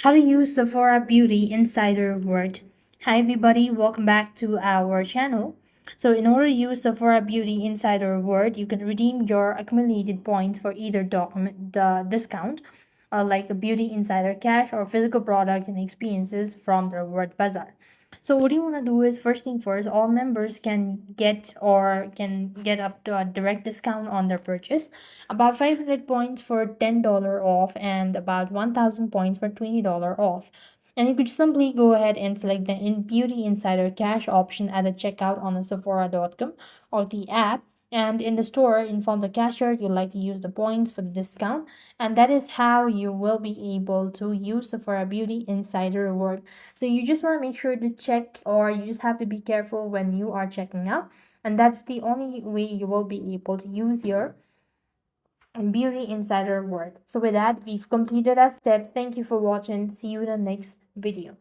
How to use Sephora Beauty Insider Word. Hi everybody, welcome back to our channel. So in order to use Sephora Beauty Insider Word, you can redeem your accumulated points for either document discount, like a Beauty Insider Cash or physical product and experiences from the Reward Bazaar. So what you want to do is first thing first, all members can get up to a direct discount on their purchase, about 500 points for $10 off and about 1000 points for $20 off. And you could simply go ahead and select the Beauty Insider Cash option at the checkout on the Sephora.com or the app. And in the store, inform the cashier you'd like to use the points for the discount. And that is how you will be able to use Sephora Beauty Insider Reward. So you just want to make sure to check, or you just have to be careful when you are checking out. And that's the only way you will be able to use your Beauty Insider Word. So with that, we've completed our steps. Thank you for watching. See you in the next video.